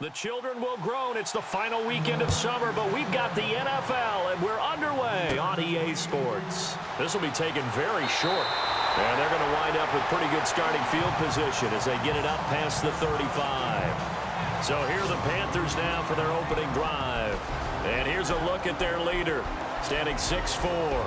The children will groan. It's the final weekend of summer, but we've got the NFL, and we're underway on EA Sports. This will be taken very short, and they're going to wind up with pretty good starting field position as they get it up past the 35. So here are the Panthers now for their opening drive. And here's a look at their leader, standing 6'4".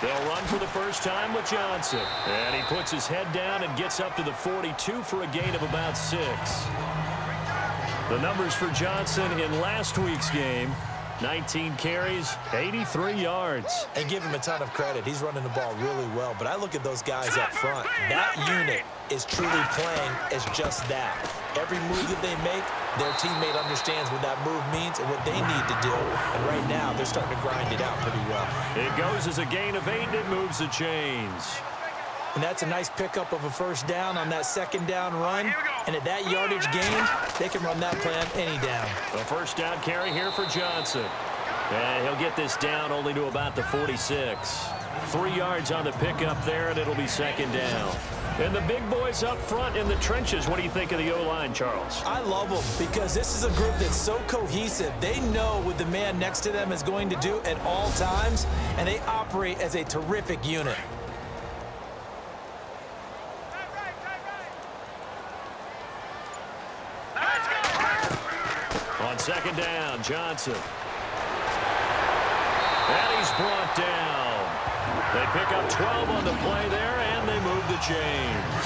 They'll run for the first time with Johnson. And he puts his head down and gets up to the 42 for a gain of about 6. The numbers for Johnson in last week's game: 19 carries, 83 yards. And give him a ton of credit. He's running the ball really well. But I look at those guys up front. That unit is truly playing as just that. Every move that they make, their teammate understands what that move means and what they need to do. And right now, they're starting to grind it out pretty well. It goes as a gain of 8, and it moves the chains. And that's a nice pickup of a first down on that second down run. And at that yardage gain, they can run that play on any down. A first down carry here for Johnson. And he'll get this down only to about the 46. 3 yards on the pickup there, and it'll be second down. And the big boys up front in the trenches. What do you think of the O-line, Charles? I love them because this is a group that's so cohesive. They know what the man next to them is going to do at all times, and they operate as a terrific unit. On second down, Johnson. And he's brought down. They pick up 12 on the play there, and they move the chains.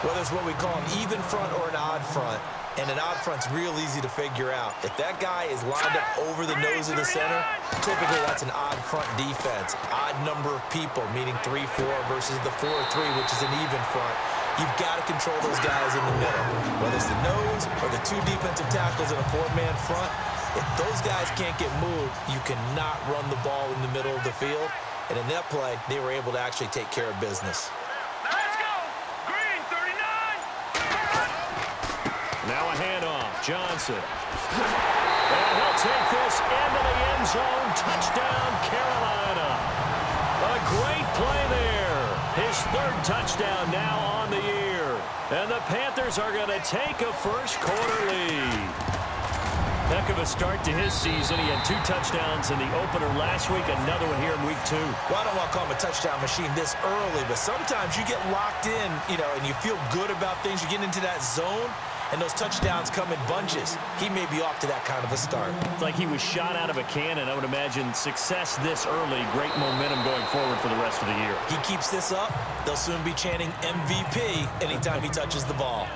Whether it's what we call an even front or an odd front, and an odd front's real easy to figure out. If that guy is lined up over the nose of the center, typically that's an odd front defense. Odd number of people, meaning 3-4 versus the 4-3, which is an even front. You've got to control those guys in the middle. Whether it's the nose or the 2 defensive tackles in a 4-man front, if those guys can't get moved, you cannot run the ball in the middle of the field. And in that play, they were able to actually take care of business. Let's go! Green, 39! Now a handoff. Johnson. And he'll take this into the end zone. Touchdown, Carolina. A great play there. His 3rd touchdown now on the year. And the Panthers are going to take a first-quarter lead. Heck of a start to his season. He had 2 touchdowns in the opener last week, another one here in week 2. Well, I don't want to call him a touchdown machine this early, but sometimes you get locked in, and you feel good about things. You get into that zone, and those touchdowns come in bunches. He may be off to that kind of a start. It's like he was shot out of a cannon. I would imagine success this early, great momentum going forward for the rest of the year. He keeps this up, they'll soon be chanting MVP anytime he touches the ball.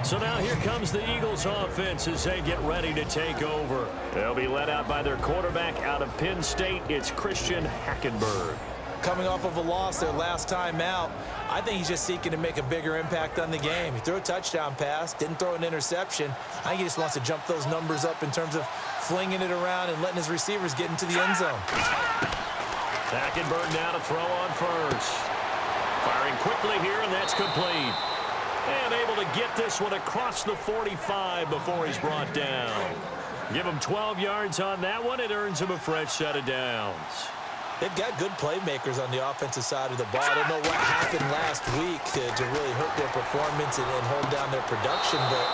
So now here comes the Eagles offense as they get ready to take over. They'll be led out by their quarterback out of Penn State. It's Christian Hackenberg. Coming off of a loss their last time out, I think he's just seeking to make a bigger impact on the game. He threw a touchdown pass, didn't throw an interception. I think he just wants to jump those numbers up in terms of flinging it around and letting his receivers get into the end zone. Hackenberg now to throw on first. Firing quickly here, and that's complete. And able to get this one across the 45 before he's brought down. Give him 12 yards on that one. It earns him a fresh set of downs. They've got good playmakers on the offensive side of the ball. I don't know what happened last week to really hurt their performance and hold down their production, but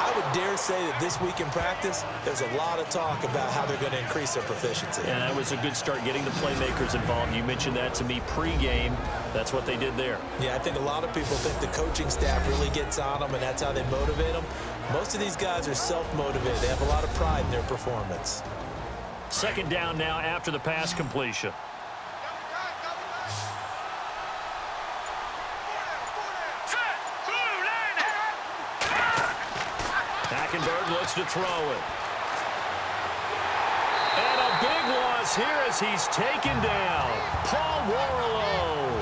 I would dare say that this week in practice, there's a lot of talk about how they're going to increase their proficiency. Yeah, that was a good start getting the playmakers involved. You mentioned that to me pregame. That's what they did there. Yeah, I think a lot of people think the coaching staff really gets on them, and that's how they motivate them. Most of these guys are self-motivated. They have a lot of pride in their performance. Second down now after the pass completion. Hackenberg looks to throw it. And a big loss here as he's taken down. Paul Warlow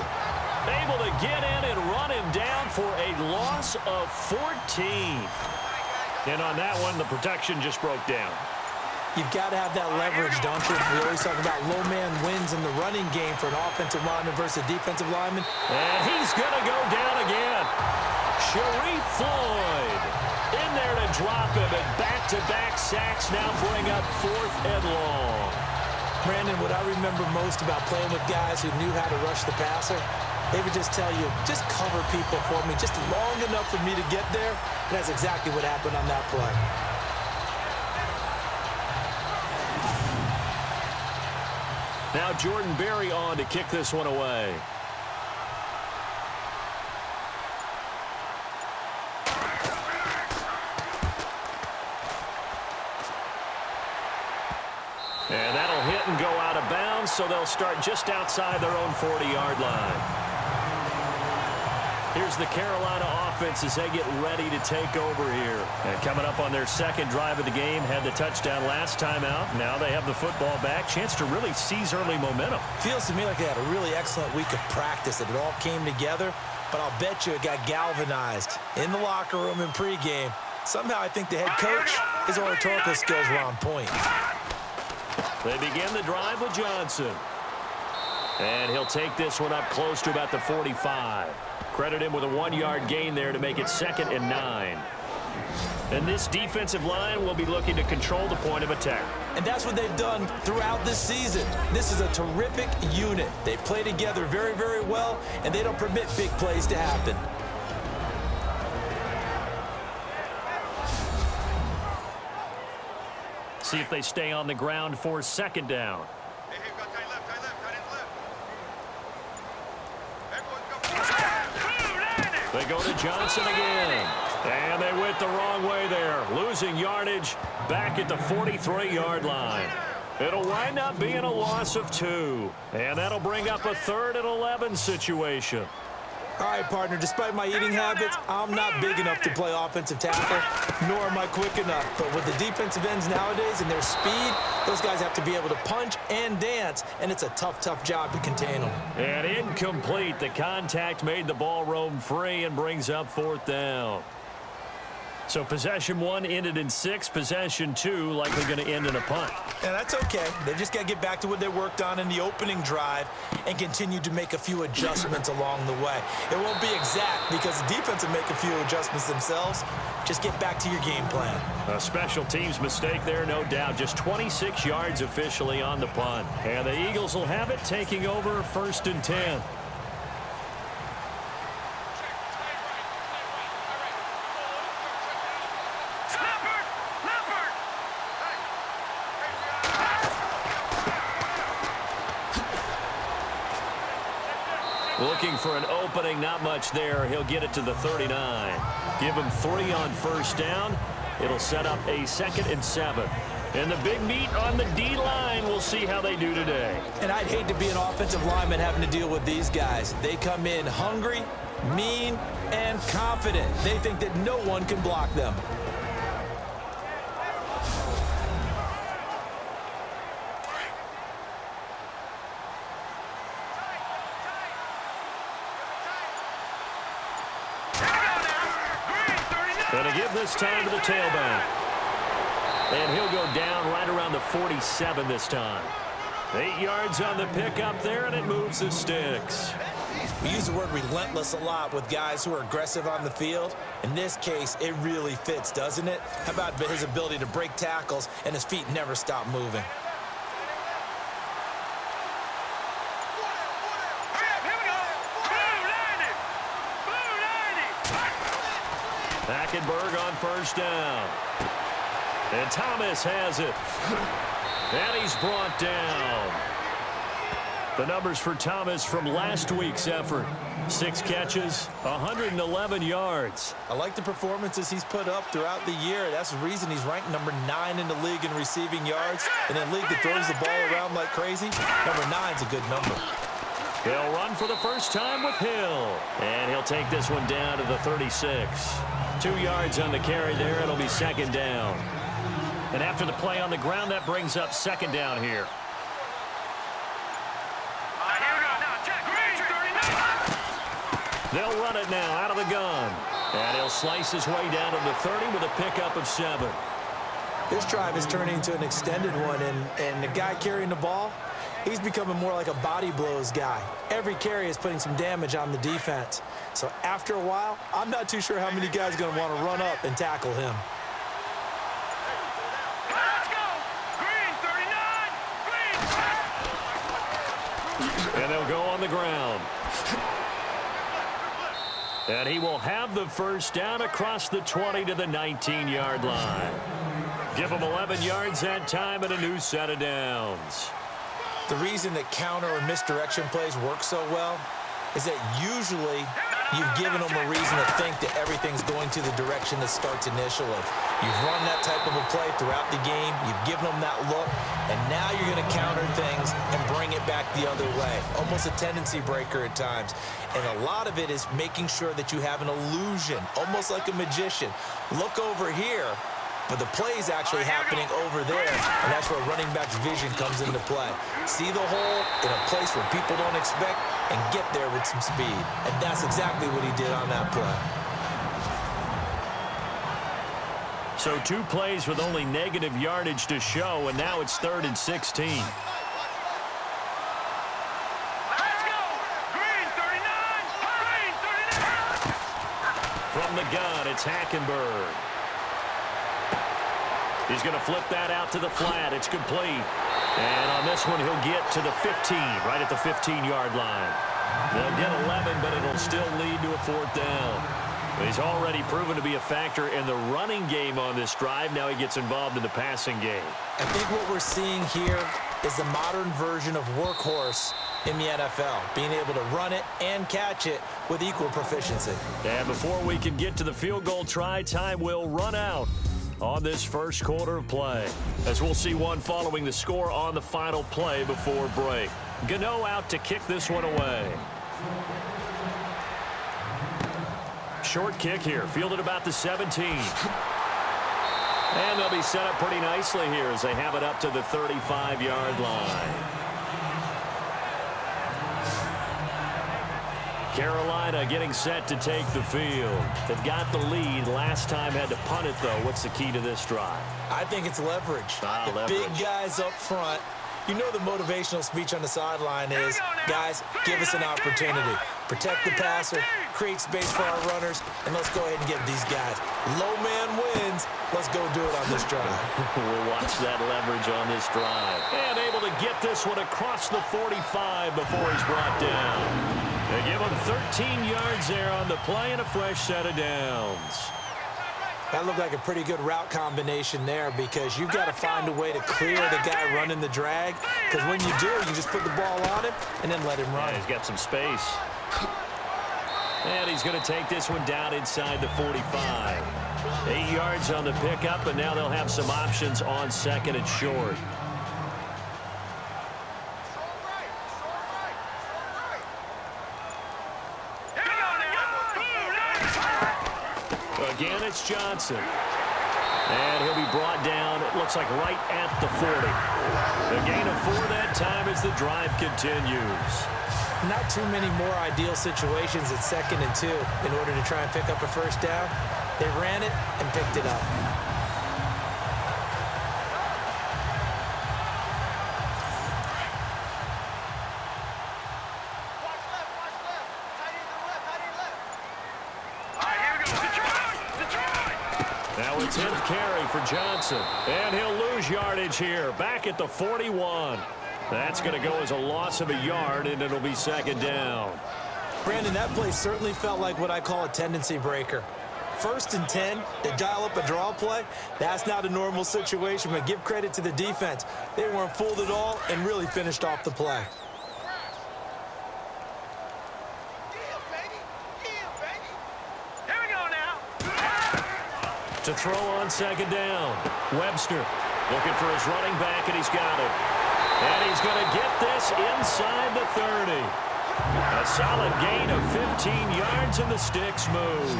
able to get in and run him down for a loss of 14. And on that one, the protection just broke down. You've got to have that leverage, don't you? We always talk about low man wins in the running game for an offensive lineman versus a defensive lineman. And he's going to go down again. Sharif Floyd in there to drop him, and back-to-back sacks now bring up 4th and long. Brandon, what I remember most about playing with guys who knew how to rush the passer, they would just tell you, just cover people for me, just long enough for me to get there. And that's exactly what happened on that play. Now Jordan Berry on to kick this one away. And that'll hit and go out of bounds, so they'll start just outside their own 40-yard line. Here's the Carolina offense as they get ready to take over here. And coming up on their second drive of the game, had the touchdown last time out. Now they have the football back. Chance to really seize early momentum. Feels to me like they had a really excellent week of practice. It all came together, but I'll bet you it got galvanized in the locker room in pregame. Somehow I think the head coach, his oratorical skills were on point. They begin the drive with Johnson. And he'll take this one up close to about the 45. Credit him with a 1-yard gain there to make it 2nd and 9. And this defensive line will be looking to control the point of attack. And that's what they've done throughout this season. This is a terrific unit. They play together very, very well, and they don't permit big plays to happen. See if they stay on the ground for 2nd down. They go to Johnson again. And they went the wrong way there. Losing yardage back at the 43-yard line. It'll wind up being a loss of 2. And that'll bring up a 3rd and 11 situation. All right, partner, despite my eating habits, I'm not big enough to play offensive tackle, nor am I quick enough. But with the defensive ends nowadays and their speed, those guys have to be able to punch and dance, and it's a tough, tough job to contain them. And incomplete. The contact made the ball roam free and brings up 4th down. So possession 1 ended in 6. Possession 2 likely going to end in a punt. And that's okay. They just got to get back to what they worked on in the opening drive and continue to make a few adjustments along the way. It won't be exact because the defense will make a few adjustments themselves. Just get back to your game plan. A special teams mistake there, no doubt. Just 26 yards officially on the punt. And the Eagles will have it, taking over 1st and 10. Looking for an opening, not much there. He'll get it to the 39. Give him 3 on 1st down. It'll set up a 2nd and 7. And the big meat on the D-line. We'll see how they do today. And I'd hate to be an offensive lineman having to deal with these guys. They come in hungry, mean, and confident. They think that no one can block them. Going to give this time to the tailback. And he'll go down right around the 47 this time. 8 yards on the pickup there, and it moves the sticks. We use the word relentless a lot with guys who are aggressive on the field. In this case, it really fits, doesn't it? How about his ability to break tackles and his feet never stop moving? Hackenberg on 1st down. And Thomas has it. And he's brought down. The numbers for Thomas from last week's effort. 6 catches, 111 yards. I like the performances he's put up throughout the year. That's the reason he's ranked number 9 in the league in receiving yards. In a league that throws the ball around like crazy, number 9's a good number. He'll run for the first time with Hill. And he'll take this one down to the 36. 2 yards on the carry there. It'll be 2nd down. And after the play on the ground, that brings up 2nd down here. They'll run it now out of the gun. And he'll slice his way down to the 30 with a pickup of 7. This drive is turning into an extended one, and the guy carrying the ball, he's becoming more like a body blows guy. Every carry is putting some damage on the defense. So after a while, I'm not too sure how many guys are going to want to run up and tackle him. Let's go. Green 39. Green. And they'll go on the ground. And he will have the first down across the 20 to the 19-yard line. Give him 11 yards that time and a new set of downs. The reason that counter or misdirection plays work so well is that usually you've given them a reason to think that everything's going to the direction that starts initially. You've run that type of a play throughout the game. You've given them that look, and now you're going to counter things and bring it back the other way. Almost a tendency breaker at times. And a lot of it is making sure that you have an illusion, almost like a magician. Look over here. But the play is actually happening over there, and that's where running back's vision comes into play. See the hole in a place where people don't expect and get there with some speed. And that's exactly what he did on that play. So 2 plays with only negative yardage to show, and now it's 3rd and 16. Let's go. Green 39. Green 39. From the gun, it's Hackenberg. He's going to flip that out to the flat. It's complete. And on this one, he'll get to the 15, right at the 15-yard line. They'll get 11, but it'll still lead to a 4th down. He's already proven to be a factor in the running game on this drive. Now he gets involved in the passing game. I think what we're seeing here is the modern version of workhorse in the NFL, being able to run it and catch it with equal proficiency. And before we can get to the field goal try, time will run out on this first quarter of play, as we'll see one following the score on the final play before break. Gano out to kick this one away. Short kick here, fielded about the 17. And they'll be set up pretty nicely here as they have it up to the 35-yard line. Carolina getting set to take the field. They've got the lead. Last time had to punt it, though. What's the key to this drive? I think it's leverage. The leverage. Big guys up front. You know the motivational speech on the sideline is, guys, give us an opportunity. Protect the passer, create space for our runners, and let's go ahead and get these guys. Low man wins. Let's go do it on this drive. We'll watch that leverage on this drive. And able to get this one across the 45 before he's brought down. They give him 13 yards there on the play and a fresh set of downs. That looked like a pretty good route combination there, because you've got to find a way to clear the guy running the drag, because when you do, you just put the ball on him and then let him run. Yeah, he's got some space. And he's going to take this one down inside the 45. 8 yards on the pickup, and now they'll have some options on 2nd and short. Again, it's Johnson. And he'll be brought down, it looks like right at the 40. The gain of 4 that time as the drive continues. Not too many more ideal situations at 2nd and 2 in order to try and pick up a first down. They ran it and picked it up. Now it's 10th carry for Johnson. And he'll lose yardage here, back at the 41. That's going to go as a loss of a yard, and it'll be 2nd down. Brandon, that play certainly felt like what I call a tendency breaker. 1st and 10, they dial up a draw play. That's not a normal situation, but give credit to the defense. They weren't fooled at all and really finished off the play. To throw on 2nd down. Webster looking for his running back, and he's got it. And he's going to get this inside the 30. A solid gain of 15 yards, and the sticks move.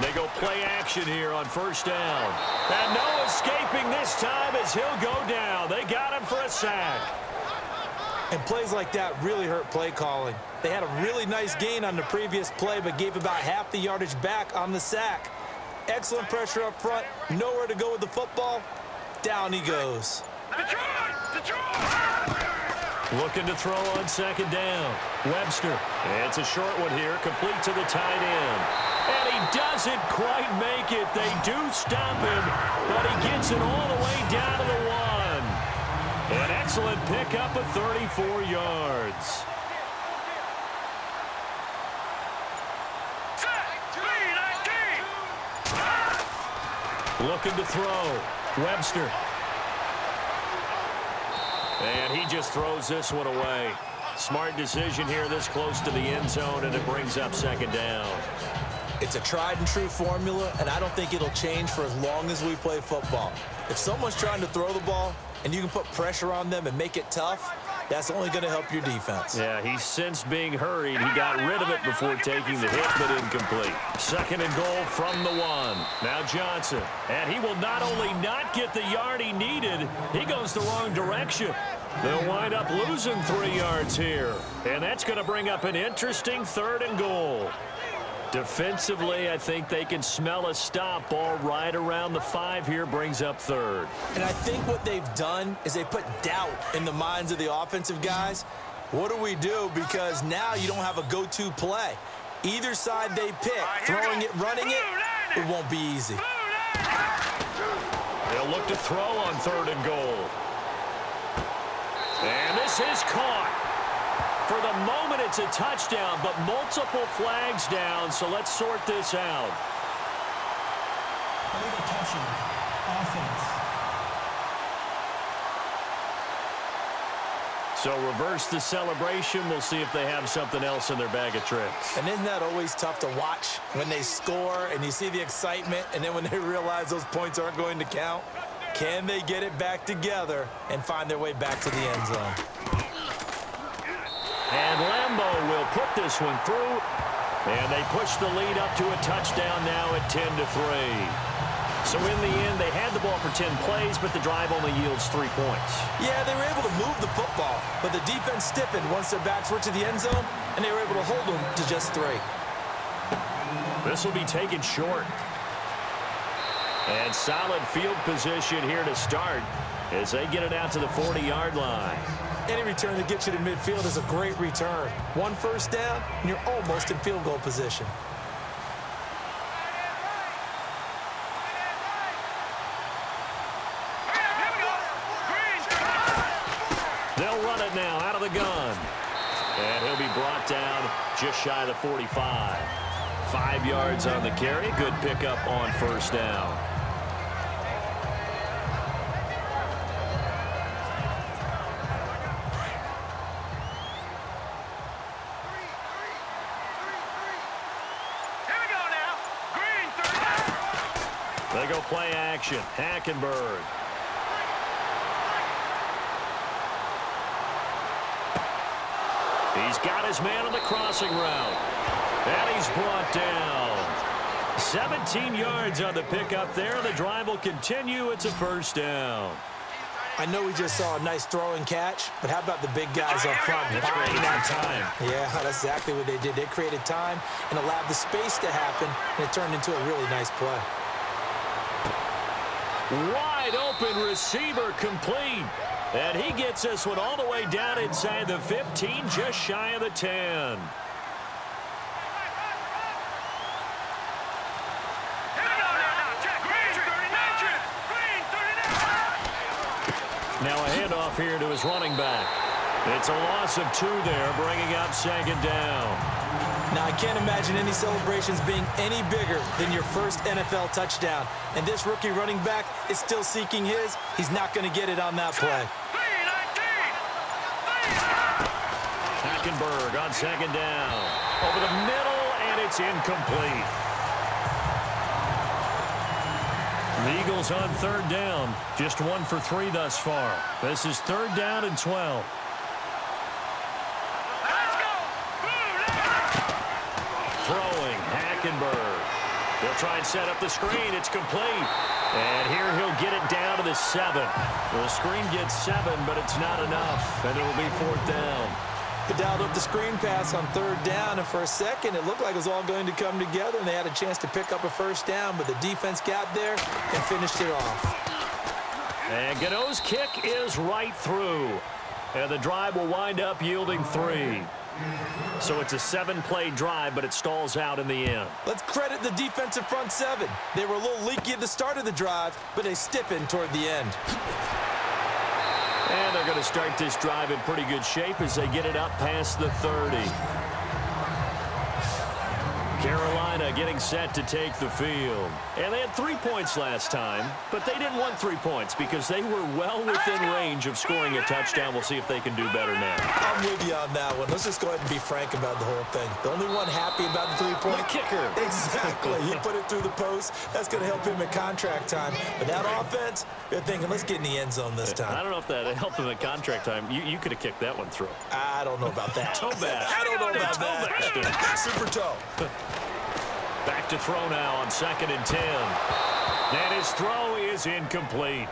They go play action here on 1st down. And no escaping this time as he'll go down. They got him for a sack. And plays like that really hurt play calling. They had a really nice gain on the previous play, but gave about half the yardage back on the sack. Excellent pressure up front, nowhere to go with the football. Down he goes. Looking to throw on second down. Webster. It's a short one here, complete to the tight end. And he doesn't quite make it. They do stop him, but he gets it all the way down to the 1. An excellent pickup of 34 yards. Looking to throw. Webster. And he just throws this one away. Smart decision here this close to the end zone, and it brings up second down. It's a tried and true formula, and I don't think it'll change for as long as we play football. If someone's trying to throw the ball and you can put pressure on them and make it tough, that's only going to help your defense. Yeah, he's since being hurried. He got rid of it before taking the hit, but incomplete. Second and goal from the 1. Now Johnson. And he will not only not get the yard he needed, he goes the wrong direction. They'll wind up losing 3 yards here. And that's going to bring up an interesting third and goal. Defensively, I think they can smell a stop. Ball right around the 5 here, brings up third. And I think what they've done is they put doubt in the minds of the offensive guys. What do we do? Because now you don't have a go-to play. Either side they pick, throwing it, running it, it won't be easy. They'll look to throw on third and goal. And this is caught. For the moment, it's a touchdown, but multiple flags down, so let's sort this out. Illegal touching. Offense. So reverse the celebration. We'll see if they have something else in their bag of tricks. And isn't that always tough to watch when they score and you see the excitement, and then when they realize those points aren't going to count? Can they get it back together and find their way back to the end zone? And Lambeau will put this one through. And they push the lead up to a touchdown now at 10-3. So in the end, they had the ball for 10 plays, but the drive only yields 3 points. Yeah, they were able to move the football, but the defense stiffened once their backs were to the end zone, and they were able to hold them to just 3. This will be taken short. And solid field position here to start as they get it out to the 40-yard line. Any return that gets you to midfield is a great return. 1 first down, and you're almost in field goal position. They'll run it now out of the gun. And he'll be brought down just shy of the 45. 5 yards on the carry. Good pickup on first down. They go play action. Hackenberg. He's got his man on the crossing route. And he's brought down. 17 yards on the pickup there. The drive will continue. It's a first down. I know we just saw a nice throw and catch, but how about the big guys up front buying that time? Yeah, that's exactly what they did. They created time and allowed the space to happen, and it turned into a really nice play. Wide open receiver complete. And he gets this one all the way down inside the 15, just shy of the 10. Now a handoff here to his running back. It's a loss of 2 there, bringing up second down. Now, I can't imagine any celebrations being any bigger than your first NFL touchdown. And this rookie running back is still seeking his. He's not going to get it on that play. Hackenberg on second down. Over the middle, and it's incomplete. The Eagles on third down. Just 1 for 3 thus far. This is third down and 12. Throwing, Hackenberg. They'll try and set up the screen. It's complete. And here he'll get it down to the 7. The screen gets 7, but it's not enough, and it'll be 4th down. He dialed up the screen pass on 3rd down, and for a second, it looked like it was all going to come together, and they had a chance to pick up a 1st down, but the defense got there and finished it off. And Gano's kick is right through, and the drive will wind up yielding 3. So it's a 7-play drive, but it stalls out in the end. Let's credit the defensive front 7. They were a little leaky at the start of the drive, but they stiffened toward the end. And they're going to start this drive in pretty good shape as they get it up past the 30. Carolina getting set to take the field. And they had 3 points last time, but they didn't want 3 points because they were well within range of scoring a touchdown. We'll see if they can do better now. I'm with you on that one. Let's just go ahead and be frank about the whole thing. The only one happy about the 3-point The kicker. Exactly. He put it through the post. That's going to help him at contract time. But that offense, they're thinking, let's get in the end zone this time. I don't know if that helped them at contract time. You could have kicked that one through. I don't know about that. Toe bash. I don't know about Toe bash, dude. that. Super toe. Back to throw now on 2nd and 10. And his throw is incomplete.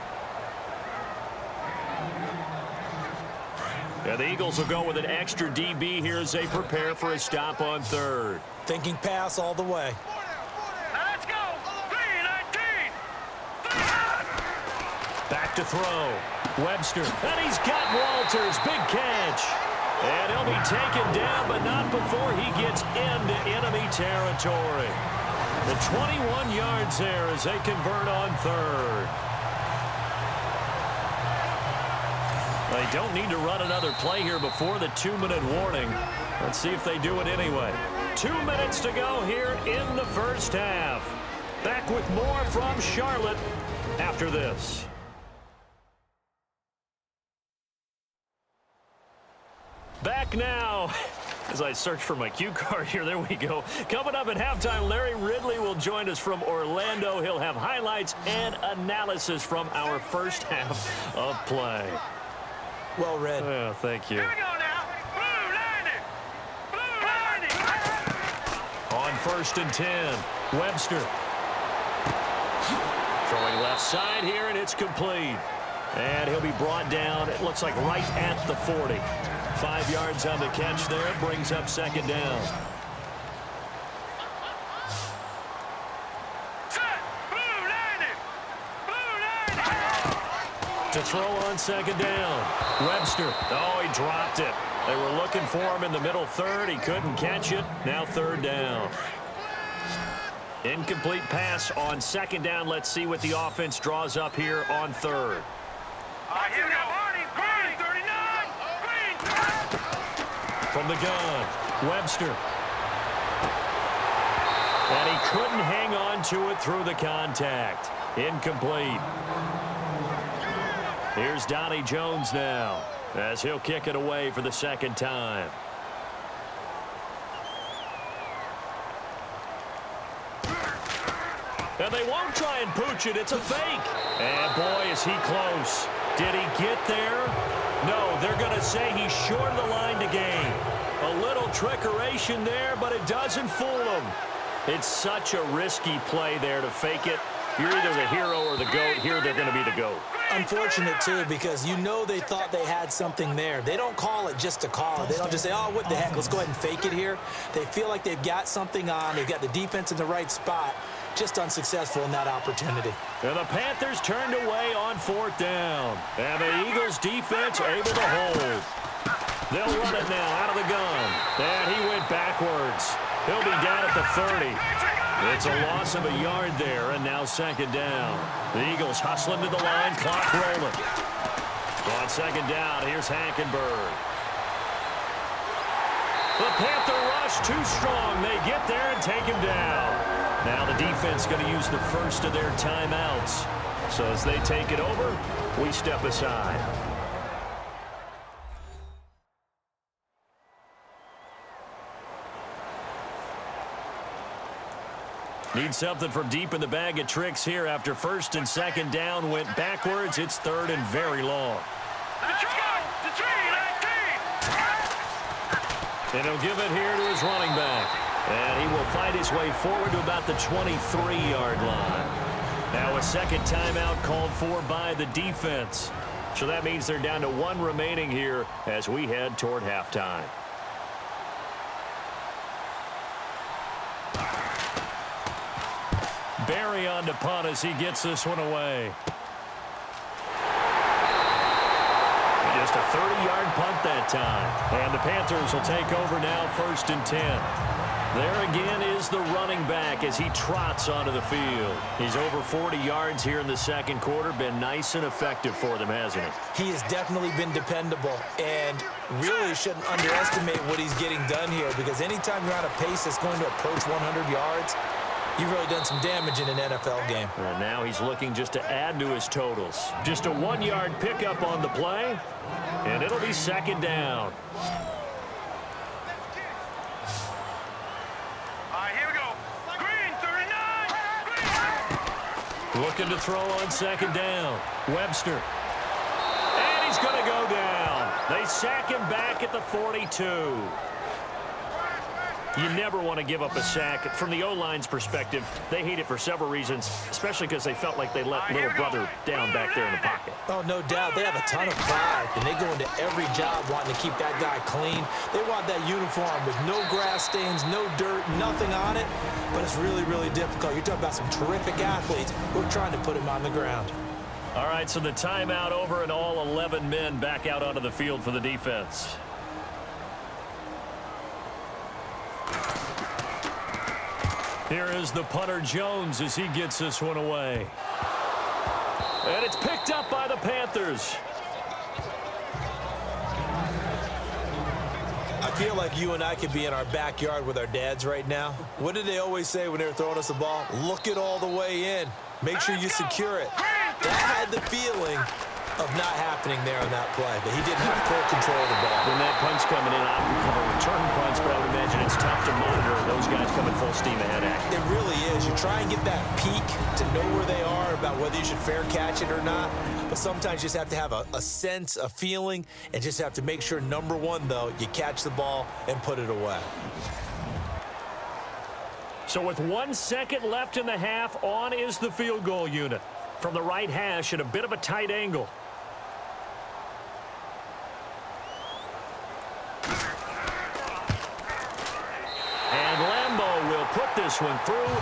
Yeah, the Eagles will go with an extra DB here as they prepare for a stop on 3rd. Thinking pass all the way. Now let's go. 3-19. Back to throw. Webster. And he's got Walters. Big catch. And he'll be taken down, but not before he gets into enemy territory. The 21 yards there as they convert on 3rd. They don't need to run another play here before the 2-minute warning. Let's see if they do it anyway. 2 minutes to go here in the first half. Back with more from Charlotte after this. Back now as I search for my cue card here. There we go. Coming up at halftime, Larry Ridley will join us from Orlando. He'll have highlights and analysis from our first half of play. Well read. Yeah, thank you. Here we go now. Blue landing. Blue landing. On 1st and 10, Webster. Throwing left side here, and it's complete. And he'll be brought down, it looks like right at the 40. 5 yards on the catch there, brings up 2nd down. Set. Blue landing. Blue landing. To throw on 2nd down. Webster. Oh, he dropped it. They were looking for him in the middle 3rd. He couldn't catch it. Now 3rd down. Incomplete pass on 2nd down. Let's see what the offense draws up here on 3rd. Here we go. Green 39. Green. From the gun, Webster. And he couldn't hang on to it through the contact. Incomplete. Here's Donnie Jones now as he'll kick it away for the 2nd time. And they won't try and pooch it. It's a fake. And boy, is he close. Did he get there? No, they're going to say he's short of the line to gain. A little trickeration there, but it doesn't fool him. It's such a risky play there to fake it. You're either the hero or the GOAT. Here they're going to be the GOAT. Unfortunate, too, because you know they thought they had something there. They don't call it just to call it. They don't just say, oh, what the heck, let's go ahead and fake it here. They feel like they've got something on. They've got the defense in the right spot. Just unsuccessful in that opportunity. And the Panthers turned away on 4th down. And the Eagles defense able to hold. They'll run it now out of the gun. And he went backwards. He'll be down at the 30. It's a loss of a yard there, and now 2nd down. The Eagles hustling to the line, clock rolling. On 2nd down, here's Hackenberg. The Panther rush too strong. They get there and take him down. Now the defense going to use the first of their timeouts. So as they take it over, we step aside. Need something from deep in the bag of tricks here after 1st and 2nd down went backwards. It's 3rd and very long. Let's go. The 3-19. And he'll give it here to his running back. And he will fight his way forward to about the 23-yard line. Now a second timeout called for by the defense. So that means they're down to one remaining here as we head toward halftime. Barry on to punt as he gets this one away. Just a 30-yard punt that time. And the Panthers will take over now, 1st and 10. There again is the running back as he trots onto the field. He's over 40 yards here in the second quarter. Been nice and effective for them, hasn't he? He has definitely been dependable, and really shouldn't underestimate what he's getting done here, because anytime you're on a pace that's going to approach 100 yards, you've really done some damage in an NFL game. And now he's looking just to add to his totals. Just a 1-yard pickup on the play, and it'll be second down. Looking to throw on second down. Webster. And he's going to go down. They sack him back at the 42. You never want to give up a sack. From the O-line's perspective, they hate it for several reasons, especially because they felt like they let little brother down back there in the pocket. Oh, no doubt. They have a ton of pride, and they go into every job wanting to keep that guy clean. They want that uniform with no grass stains, no dirt, nothing on it, but it's really, really difficult. You're talking about some terrific athletes who are trying to put him on the ground. All right, so the timeout over and all 11 men back out onto the field for the defense. Here is the punter Jones as he gets this one away. And it's picked up by the Panthers. I feel like you and I could be in our backyard with our dads right now. What did they always say when they were throwing us the ball? Look it all the way in. Make sure you secure it. That had the feeling of not happening there on that play, but he didn't have full control of the ball. When that punch coming in, I would cover return punts, but I would imagine it's tough to monitor those guys coming full steam ahead at you. It really is. You try and get that peek to know where they are about whether you should fair catch it or not, but sometimes you just have to have a sense, a feeling, and just have to make sure, number one, though, you catch the ball and put it away. So with 1 second left in the half, on is the field goal unit. From the right hash at a bit of a tight angle. And Lambeau will put this one through.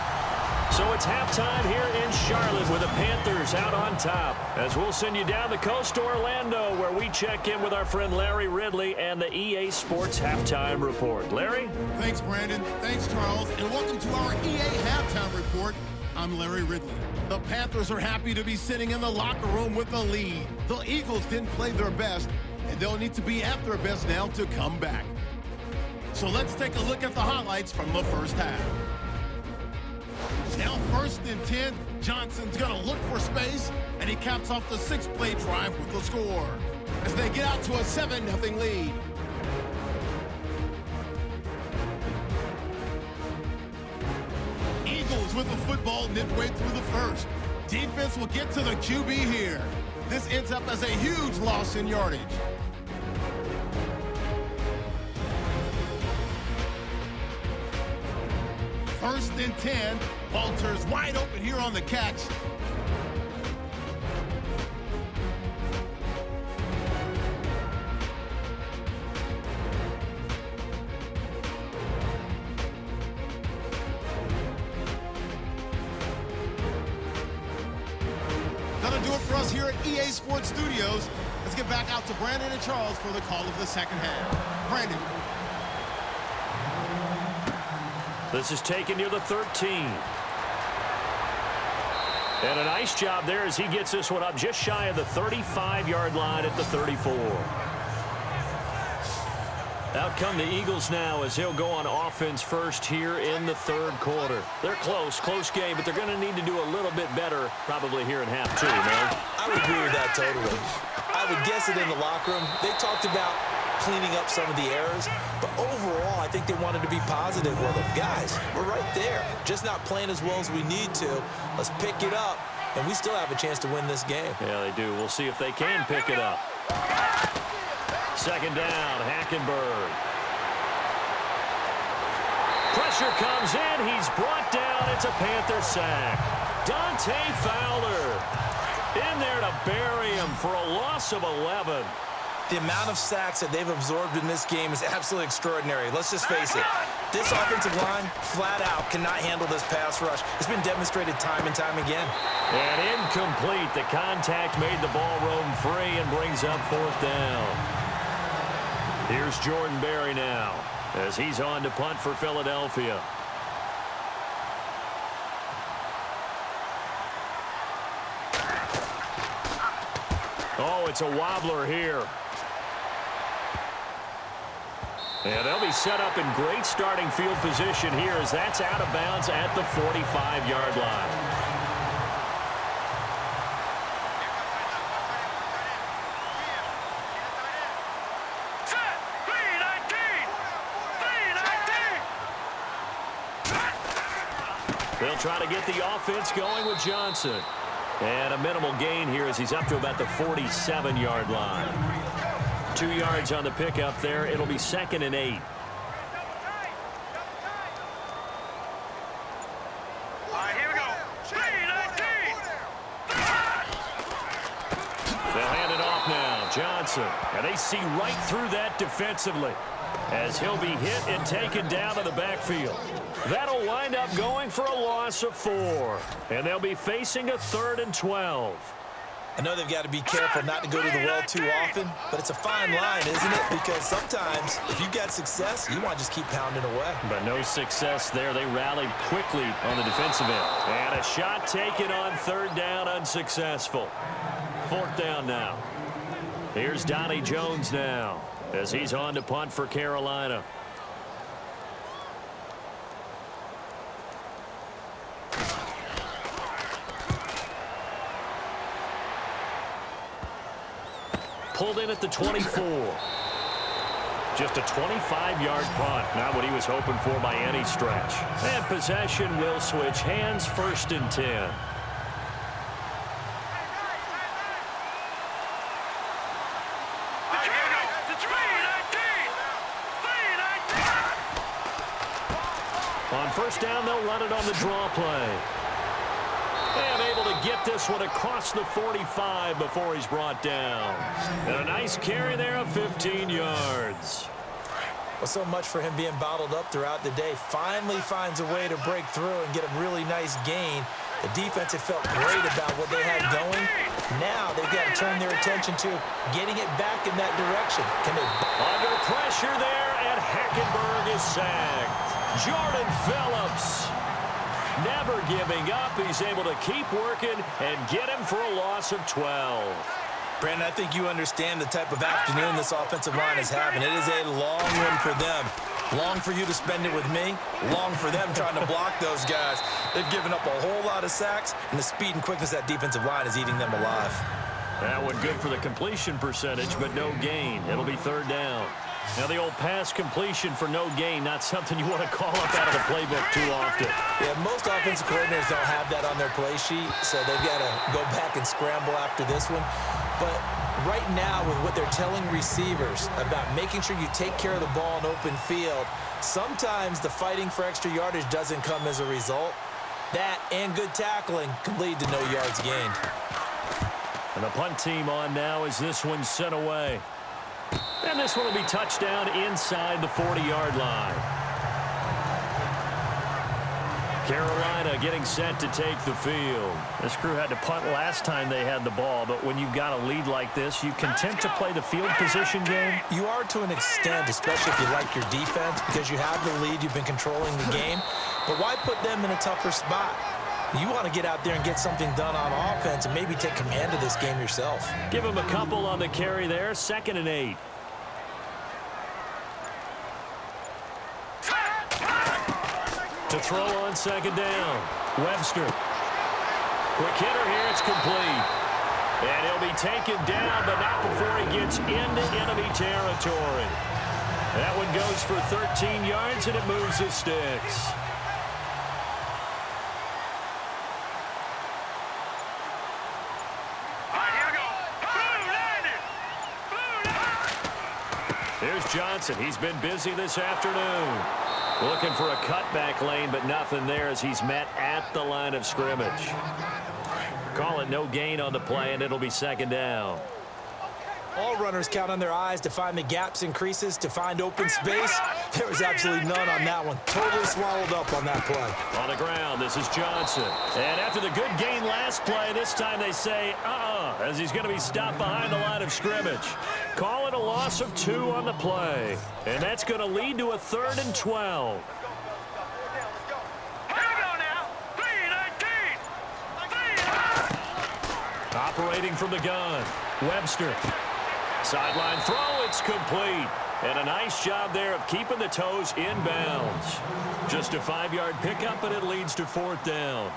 So it's halftime here in Charlotte with the Panthers out on top. As we'll send you down the coast to Orlando, where we check in with our friend Larry Ridley and the EA Sports Halftime Report. Larry? Thanks, Brandon. Thanks, Charles. And welcome to our EA Halftime Report. I'm Larry Ridley. The Panthers are happy to be sitting in the locker room with the lead. The Eagles didn't play their best, and they'll need to be at their best now to come back. So let's take a look at the highlights from the first half. Now 1st and 10, Johnson's going to look for space, and he caps off the 6-play drive with the score as they get out to a 7-0 lead. Eagles with the football midway through the first. Defense will get to the QB here. This ends up as a huge loss in yardage. First and 10. Walters wide open here on the catch. That'll do it for us here at EA Sports Studios. Let's get back out to Brandon and Charles for the call of the second half. Brandon. This is taken near the 13. And a nice job there as he gets this one up just shy of the 35-yard line at the 34. Out come the Eagles now as he'll go on offense first here in the third quarter. They're close game, but they're going to need to do a little bit better probably here in half two, man. I would agree with that totally. I would guess it in the locker room. They talked about cleaning up some of the errors, but overall, I think they wanted to be positive with them. Guys, we're right there. Just not playing as well as we need to. Let's pick it up, and we still have a chance to win this game. Yeah, they do. We'll see if they can pick it up. Second down, Hackenberg. Pressure pressure comes in. He's brought down. It's a Panther sack. Dante Fowler in there to bury him for a loss of 11. The amount of sacks that they've absorbed in this game is absolutely extraordinary. Let's just face it. This offensive line, flat out, cannot handle this pass rush. It's been demonstrated time and time again. And incomplete. The contact made the ball roam free and brings up 4th down. Here's Jordan Berry now as he's on to punt for Philadelphia. Oh, it's a wobbler here. And they'll be set up in great starting field position here as that's out of bounds at the 45-yard line. Set. 3-19. They'll try to get the offense going with Johnson. And a minimal gain here as he's up to about the 47-yard line. 2 yards on the pickup there. It'll be 2nd and 8. All right, here we go. 3-19. They'll hand it off now. Johnson. And they see right through that defensively as he'll be hit and taken down to the backfield. That'll wind up going for a loss of 4. And they'll be facing a 3rd and 12. I know they've got to be careful not to go to the well too often, but it's a fine line, isn't it? Because sometimes, if you've got success, you want to just keep pounding away. But no success there. They rallied quickly on the defensive end. And a shot taken on 3rd down, unsuccessful. 4th down now. Here's Donnie Jones now as he's on to punt for Carolina. Pulled in at the 24. Just a 25-yard punt. Not what he was hoping for by any stretch. And possession will switch hands. 1st and 10. On 1st down, they'll run it on the draw play. And able to get this one across the 45 before he's brought down. And a nice carry there of 15 yards. Well, so much for him being bottled up throughout the day. Finally finds a way to break through and get a really nice gain. The defense had felt great about what they had going. Now they've got to turn their attention to getting it back in that direction. Can they? Under pressure there, and Hackenberg is sacked. Jordan Phillips never giving up. He's able to keep working and get him for a loss of 12. Brandon, I think you understand the type of afternoon this offensive line is having. It is a long one for them. Long for you to spend it with me. Long for them trying to block those guys. They've given up a whole lot of sacks, and the speed and quickness of that defensive line is eating them alive. That one good for the completion percentage, but no gain. It'll be 3rd down. Now, the old pass completion for no gain, not something you want to call up out of the playbook too often. Yeah, most offensive coordinators don't have that on their play sheet, so they've got to go back and scramble after this one. But right now, with what they're telling receivers about making sure you take care of the ball in open field, sometimes the fighting for extra yardage doesn't come as a result. That and good tackling can lead to no yards gained. And the punt team on now as this one's sent away. And this one will be touchdown inside the 40-yard line. Carolina getting set to take the field. This crew had to punt last time they had the ball, but when you've got a lead like this, you content to play the field position game? You are to an extent, especially if you like your defense, because you have the lead, you've been controlling the game. But why put them in a tougher spot? You want to get out there and get something done on offense and maybe take command of this game yourself. Give him a couple on the carry there. 2nd and 8. To throw on 2nd down. Webster. Quick hitter here. It's complete. And he'll be taken down, but not before he gets into enemy territory. That one goes for 13 yards, and it moves his sticks. Here's Johnson. He's been busy this afternoon. Looking for a cutback lane, but nothing there as he's met at the line of scrimmage. Call it no gain on the play, and it'll be second down. All runners count on their eyes to find the gaps and creases, to find open space. There was absolutely none on that one. Totally swallowed up on that play. On the ground, this is Johnson. And after the good gain last play, this time they say, as he's going to be stopped behind the line of scrimmage. Call it a loss of 2 on the play. And that's going to lead to a 3rd and 12. Operating from the gun, Webster. Sideline throw, it's complete. And a nice job there of keeping the toes in bounds. Just a 5-yard pickup, and it leads to 4th down.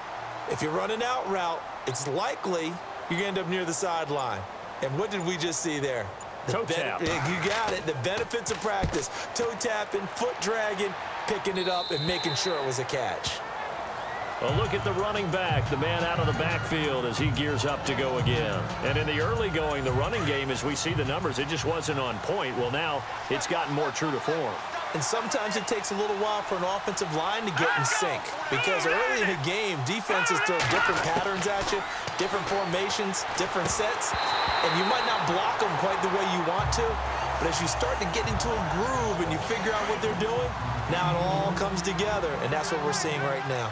If you run an out route, it's likely you're going to end up near the sideline. And what did we just see there? Toe tap. You got it. The benefits of practice. Toe tapping, foot dragging, picking it up, and making sure it was a catch. A look at the running back, the man out of the backfield as he gears up to go again. And in the early going, the running game, as we see the numbers, it just wasn't on point. Well, now it's gotten more true to form. And sometimes it takes a little while for an offensive line to get in sync, because early in the game, defenses throw different patterns at you, different formations, different sets, and you might not block them quite the way you want to, but as you start to get into a groove and you figure out what they're doing, now it all comes together, and that's what we're seeing right now.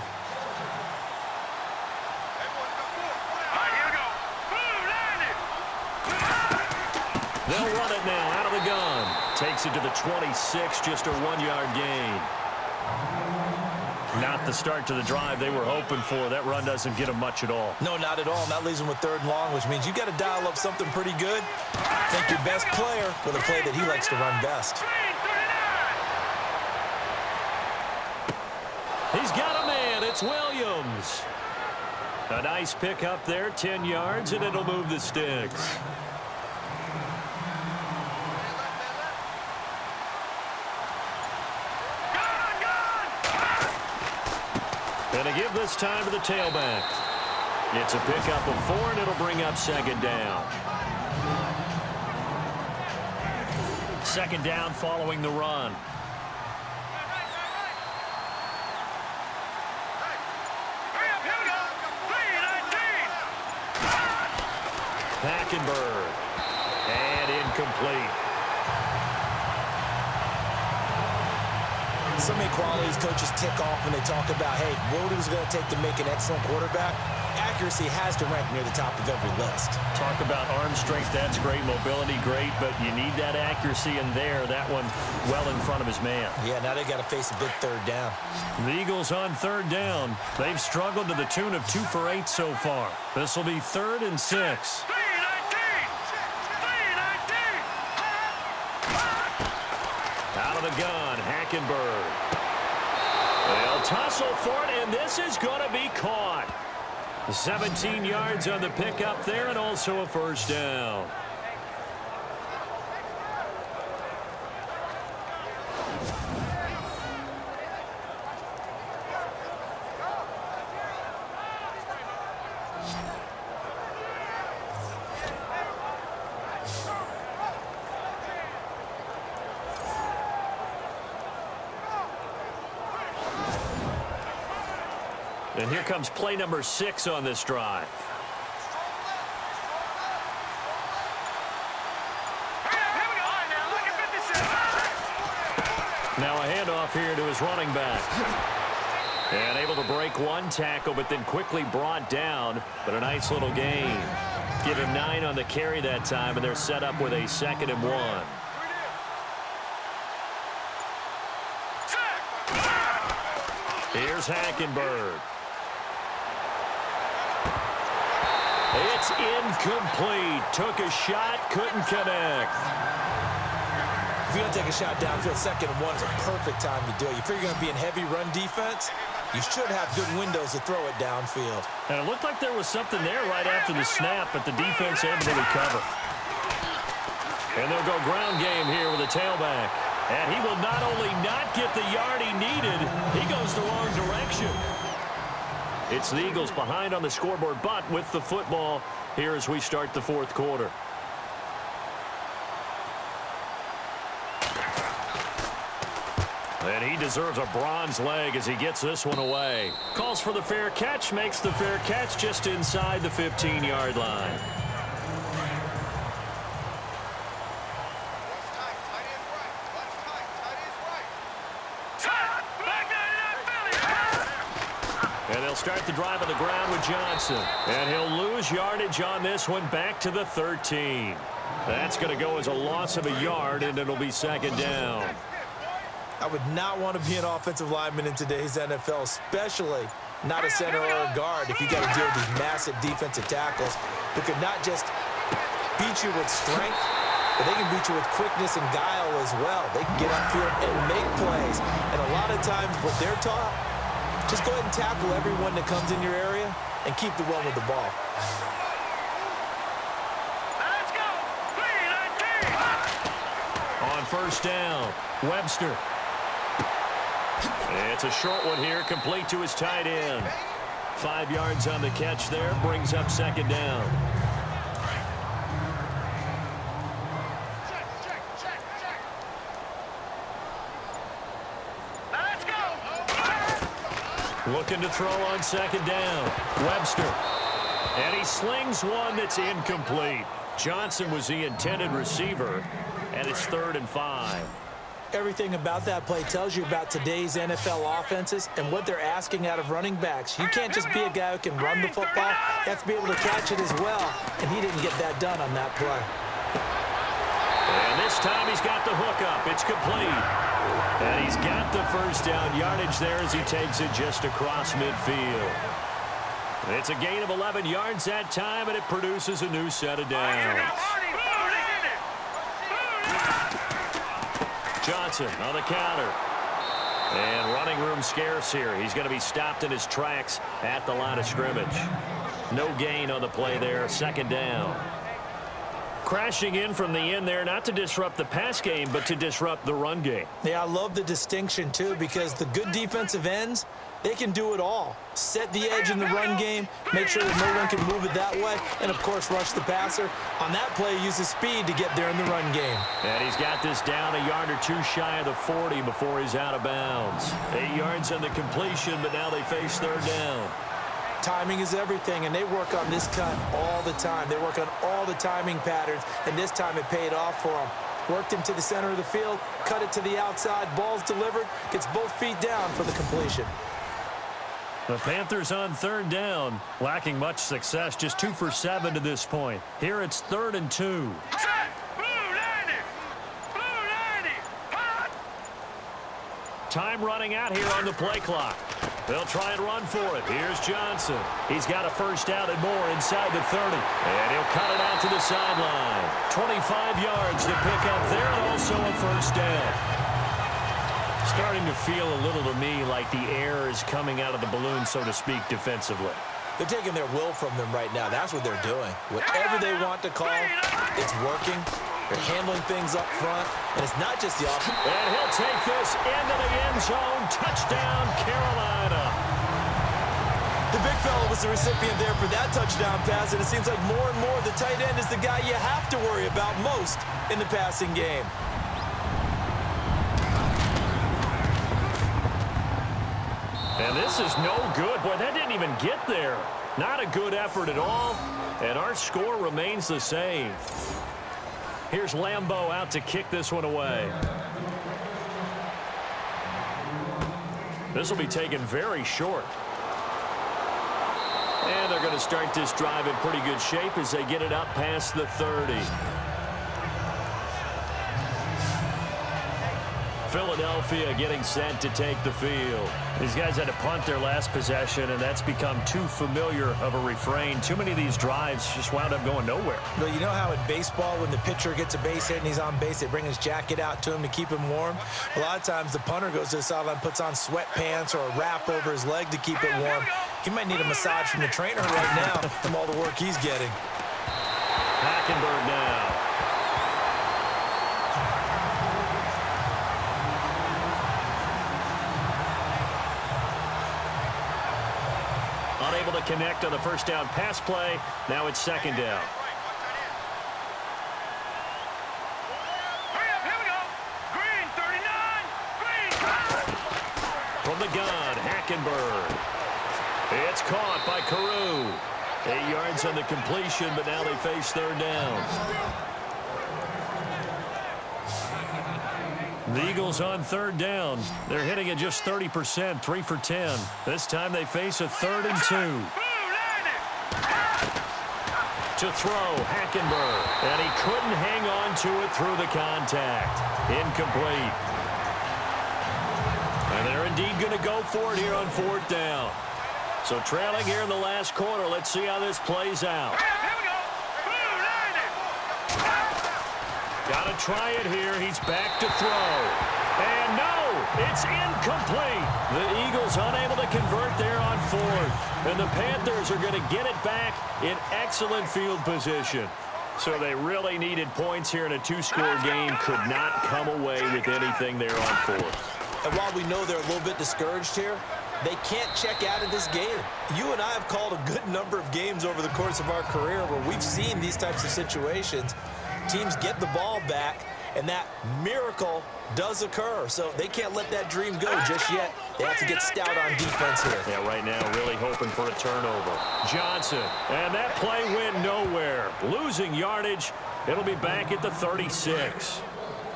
They'll run it now out of the gun. Takes it to the 26, just a 1-yard gain. Not the start to the drive they were hoping for. That run doesn't get them much at all. No, not at all. And that leaves them with 3rd and long, which means you got to dial up something pretty good. Think your best player with a play that he likes to run best. He's got a man. It's Williams. A nice pick up there, 10 yards, and it'll move the sticks. And a give this time to the tailback. It's a pickup of 4, and it'll bring up 2nd down. 2nd down following the run. Hackenberg. And incomplete. So many qualities coaches tick off when they talk about, hey, what is it going to take to make an excellent quarterback? Accuracy has to rank near the top of every list. Talk about arm strength, that's great. Mobility, great, but you need that accuracy in there. That one well in front of his man. Yeah, now they got to face a big 3rd down. The Eagles on 3rd down. They've struggled to the tune of 2 for 8 so far. This will be 3rd and 6. Out of the gun, Hackenberg. They'll tussle for it, and this is going to be caught. 17 yards on the pickup there, and also a 1st down. And here comes play number 6 on this drive. Now a handoff here to his running back. And able to break 1 tackle, but then quickly brought down. But a nice little gain. Give him 9 on the carry that time, and they're set up with a 2nd and 1. Here's Hackenberg. It's incomplete. Took a shot, couldn't connect. If you're going to take a shot downfield, 2nd and 1 is a perfect time to do it. If you're going to be in heavy run defense, you should have good windows to throw it downfield. And it looked like there was something there right after the snap, but the defense able to recover. And they'll go ground game here with a tailback. And he will not only not get the yard he needed, he goes the wrong direction. It's the Eagles behind on the scoreboard, but with the football here as we start the 4th quarter. And he deserves a bronze leg as he gets this one away. Calls for the fair catch, makes the fair catch just inside the 15-yard line. And they'll start the drive on the ground with Johnson. And he'll lose yardage on this one back to the 13. That's going to go as a loss of a yard, and it'll be second down. I would not want to be an offensive lineman in today's NFL, especially not a center or a guard, if you got to deal with these massive defensive tackles who could not just beat you with strength, but they can beat you with quickness and guile as well. They can get upfield and make plays. And a lot of times what they're taught, just go ahead and tackle everyone that comes in your area and keep the one with the ball. Let's go. On first down, Webster. It's a short one here, complete to his tight end. 5 yards on the catch there, brings up second down. Let's go. Looking to throw on second down. Webster. And he slings one that's incomplete. Johnson was the intended receiver, and it's 3rd and 5. Everything about that play tells you about today's NFL offenses and what they're asking out of running backs. You can't just be a guy who can run the football. You have to be able to catch it as well, and he didn't get that done on that play. And this time he's got the hook up. It's complete. And he's got the first down yardage there as he takes it just across midfield. It's a gain of 11 yards that time, and it produces a new set of downs. Johnson on the counter. And running room scarce here. He's going to be stopped in his tracks at the line of scrimmage. No gain on the play there. Second down. Crashing in from the end there, not to disrupt the pass game, but to disrupt the run game. Yeah, I love the distinction, too, because the good defensive ends, they can do it all. Set the edge in the run game, make sure that no one can move it that way, and, of course, rush the passer. On that play, use his speed to get there in the run game. And he's got this down a yard or two shy of the 40 before he's out of bounds. 8 yards on the completion, but now they face third down. Timing is everything, and they work on this cut all the time. They work on all the timing patterns, and this time it paid off for them. Worked him to the center of the field, cut it to the outside, ball's delivered, gets both feet down for the completion. The Panthers on third down, lacking much success, just 2 for 7 to this point. Here it's 3rd and 2. Time running out here on the play clock. They'll try and run for it. Here's Johnson. He's got a first down and more inside the 30. And he'll cut it out to the sideline. 25 yards to pick up there, and also a first down. Starting to feel a little to me like the air is coming out of the balloon, so to speak, defensively. They're taking their will from them right now. That's what they're doing. Whatever they want to call, it's working. They're handling things up front, and it's not just the offense. And he'll take this into the end zone. Touchdown, Carolina. The big fella was the recipient there for that touchdown pass, and it seems like more and more the tight end is the guy you have to worry about most in the passing game. And this is no good. Boy, that didn't even get there. Not a good effort at all, and our score remains the same. Here's Lambeau out to kick this one away. This will be taken very short. And they're going to start this drive in pretty good shape as they get it up past the 30. Philadelphia getting set to take the field. These guys had to punt their last possession, and that's become too familiar of a refrain. Too many of these drives just wound up going nowhere. Well, you know how in baseball, when the pitcher gets a base hit and he's on base, they bring his jacket out to him to keep him warm? A lot of times the punter goes to the sideline, puts on sweatpants or a wrap over his leg to keep it warm. He might need a massage from the trainer right now from all the work he's getting. Hackenberg now. Unable to connect on the first down pass play. Now it's second down. Hurry up, here we go. Green, 39. Green, From the gun, Hackenberg. It's caught by Carew. 8 yards on the completion, but now they face third down. The Eagles on third down. They're hitting at just 30%, 3 for 10. This time they face a 3rd and 2. To throw, Hackenberg. And he couldn't hang on to it through the contact. Incomplete. And they're indeed going to go for it here on 4th down. So trailing here in the last quarter. Let's see how this plays out. Got to try it here. He's back to throw. And no, it's incomplete. The Eagles unable to convert there on 4th. And the Panthers are going to get it back in excellent field position. So they really needed points here in a 2-score game. Could not come away with anything there on 4th. And while we know they're a little bit discouraged here, they can't check out of this game. You and I have called a good number of games over the course of our career where we've seen these types of situations. Teams get the ball back, and that miracle does occur. So they can't let that dream go just yet. They have to get stout on defense here. Yeah, right now really hoping for a turnover. Johnson, and that play went nowhere. Losing yardage. It'll be back at the 36.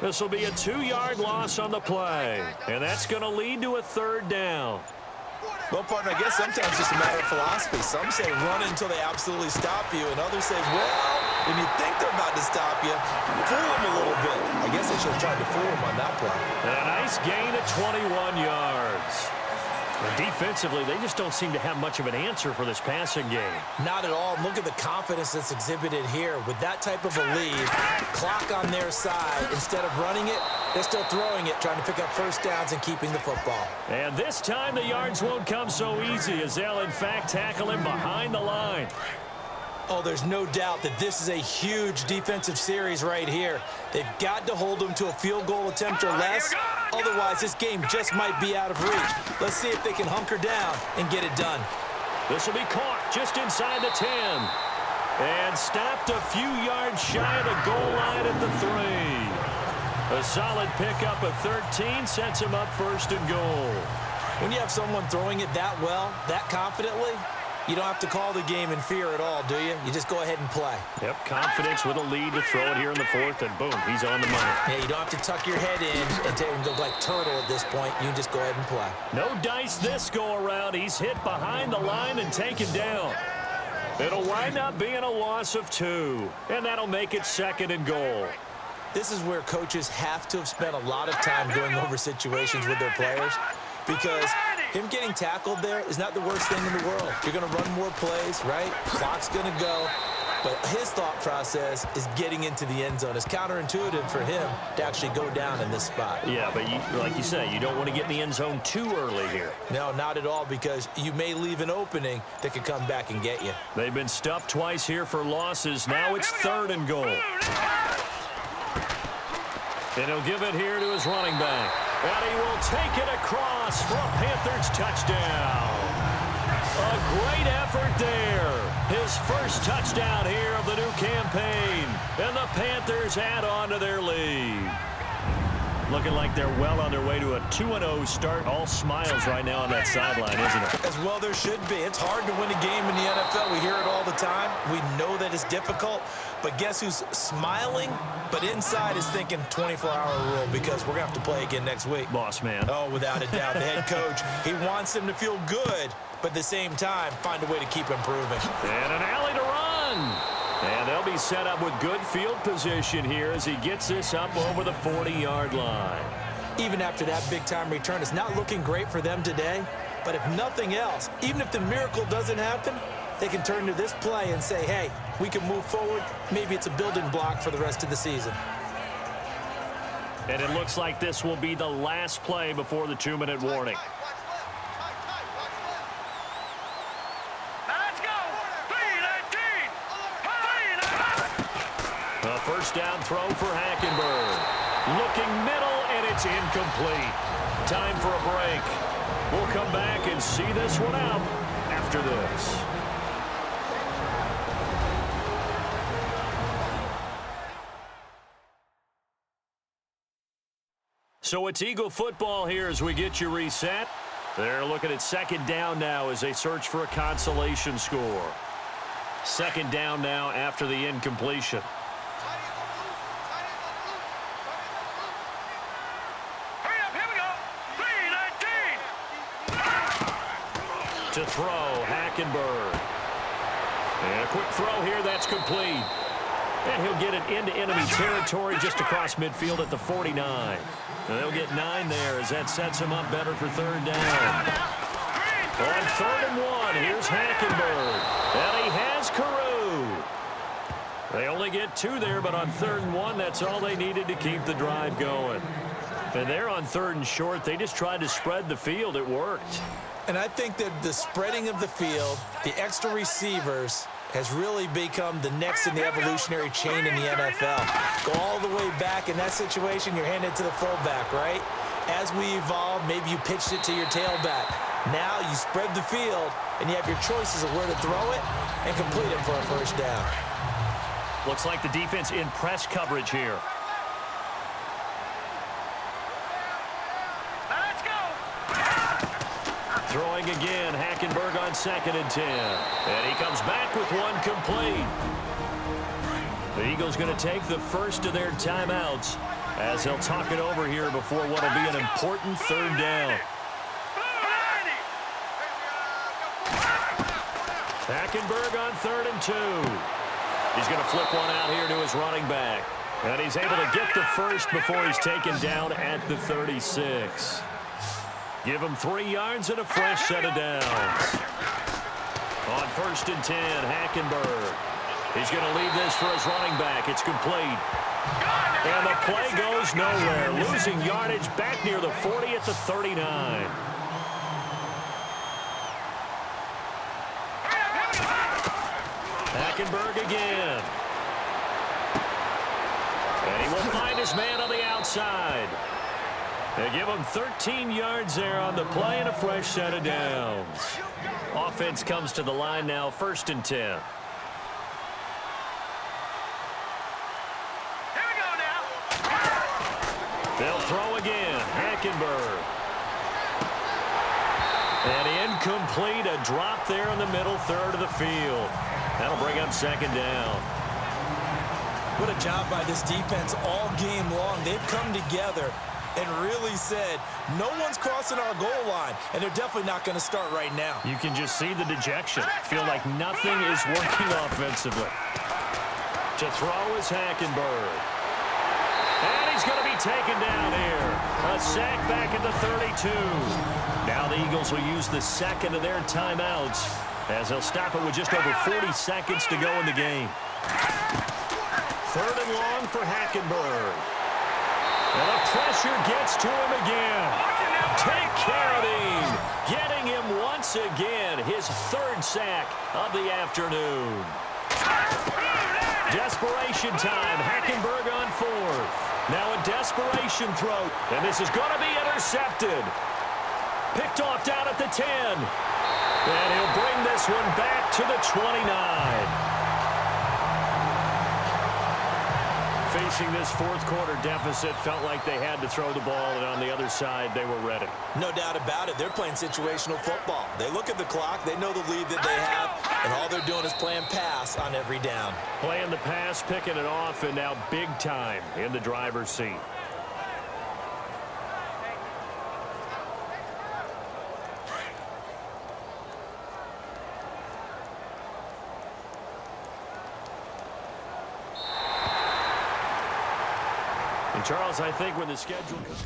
This will be a 2-yard loss on the play, and that's going to lead to a 3rd down. Well, partner, I guess sometimes it's just a matter of philosophy. Some say run until they absolutely stop you, and others say, well, when you think they're about to stop you, fool them a little bit. I guess they should have tried to fool them on that play. A nice gain of 21 yards. And defensively, they just don't seem to have much of an answer for this passing game. Not at all. Look at the confidence that's exhibited here. With that type of a lead, clock on their side, instead of running it, they're still throwing it, trying to pick up first downs and keeping the football. And this time the yards won't come so easy as they'll, in fact, tackle him behind the line. Oh, there's no doubt that this is a huge defensive series right here. They've got to hold them to a field goal attempt or less. Otherwise, this game just might be out of reach. Let's see if they can hunker down and get it done. This will be caught just inside the 10. And stopped a few yards shy of the goal line at the 3. A solid pickup of 13 sets him up 1st and goal. When you have someone throwing it that well, that confidently, you don't have to call the game in fear at all, do you? You just go ahead and play. Yep, confidence with a lead to throw it here in the 4th, and boom, he's on the money. Yeah, you don't have to tuck your head in and go like turtle at this point. You can just go ahead and play. No dice this go-around. He's hit behind the line and taken down. It'll wind up being a loss of 2, and that'll make it 2nd and goal. This is where coaches have to have spent a lot of time going over situations with their players, because him getting tackled there is not the worst thing in the world. You're going to run more plays, right? Clock's going to go. But his thought process is getting into the end zone. It's counterintuitive for him to actually go down in this spot. Yeah, but like you say, you don't want to get in the end zone too early here. No, not at all, because you may leave an opening that could come back and get you. They've been stuffed twice here for losses. Now it's 3rd and goal. And he'll give it here to his running back. And he will take it across for a Panthers touchdown. A great effort there. His first touchdown here of the new campaign. And the Panthers add on to their lead. Looking like they're well on their way to a 2-0 start. All smiles right now on that sideline, isn't it? As well there should be. It's hard to win a game in the NFL. We hear it all the time. We know that it's difficult. But guess who's smiling? But inside is thinking 24-hour rule, because we're going to have to play again next week. Boss man. Oh, without a doubt. The head coach, he wants them to feel good, but at the same time, find a way to keep improving. And an alley to run. And they'll be set up with good field position here as he gets this up over the 40-yard line. Even after that big-time return, it's not looking great for them today. But if nothing else, even if the miracle doesn't happen, they can turn to this play and say, hey, we can move forward. Maybe it's a building block for the rest of the season. And it looks like this will be the last play before the 2-minute warning. A first down throw for Hackenberg. Looking middle, and it's incomplete. Time for a break. We'll come back and see this one out after this. So it's Eagle football here as we get you reset. They're looking at second down now as they search for a consolation score. Second down now after the incompletion. Hurry up, here we go. 3-19. To throw, Hackenberg. And a quick throw here, that's complete. And he'll get it into enemy territory just across midfield at the 49. And they'll get 9 there as that sets him up better for third down. On 3rd and 1, here's Hackenberg. And he has Carew. They only get 2 there, but on 3rd and 1, that's all they needed to keep the drive going. And they're on 3rd and short. They just tried to spread the field. It worked. And I think that the spreading of the field, the extra receivers, has really become the next in the evolutionary chain in the NFL. Go all the way back in that situation, you're handed to the fullback, right? As we evolved, maybe you pitched it to your tailback. Now you spread the field, and you have your choices of where to throw it and complete it for a first down. Looks like the defense in press coverage here. Let's go. Throwing again, Hackenberg on 2nd and 10. And he comes back with one complete. The Eagles going to take the first of their timeouts as they'll talk it over here before what will be an important 3rd down. Hackenberg on 3rd and 2. He's going to flip one out here to his running back. And he's able to get the first before he's taken down at the 36. Give him 3 yards and a fresh set of downs. On 1st and 10, Hackenberg. He's going to leave this for his running back. It's complete. And the play goes nowhere. Losing yardage back near the 40 at the 39. Hackenberg again. And he will find his man on the outside. They give him 13 yards there on the play and a fresh set of downs. Offense comes to the line now, 1st and 10. Here we go now. They'll throw again. Hackenberg. And incomplete. A drop there in the middle third of the field. That'll bring up 2nd down. What a job by this defense all game long. They've come together and really said, no one's crossing our goal line, and they're definitely not going to start right now. You can just see the dejection. Feel like nothing is working offensively. To throw is Hackenberg. And he's going to be taken down here. A sack back at the 32. Now the Eagles will use the 2nd of their timeouts as they'll stop it with just over 40 seconds to go in the game. 3rd and long for Hackenberg. And the pressure gets to him again. Take care of him. Getting him once again. His 3rd sack of the afternoon. Desperation time. Hackenberg on 4th. Now a desperation throw. And this is going to be intercepted. Picked off down at the 10. And he'll bring this one back to the 29. Facing this 4th quarter deficit, felt like they had to throw the ball, and on the other side, they were ready. No doubt about it. They're playing situational football. They look at the clock, they know the lead that they have, and all they're doing is playing pass on every down. Playing the pass, picking it off, and now big time in the driver's seat. And Charles, I think when the schedule comes...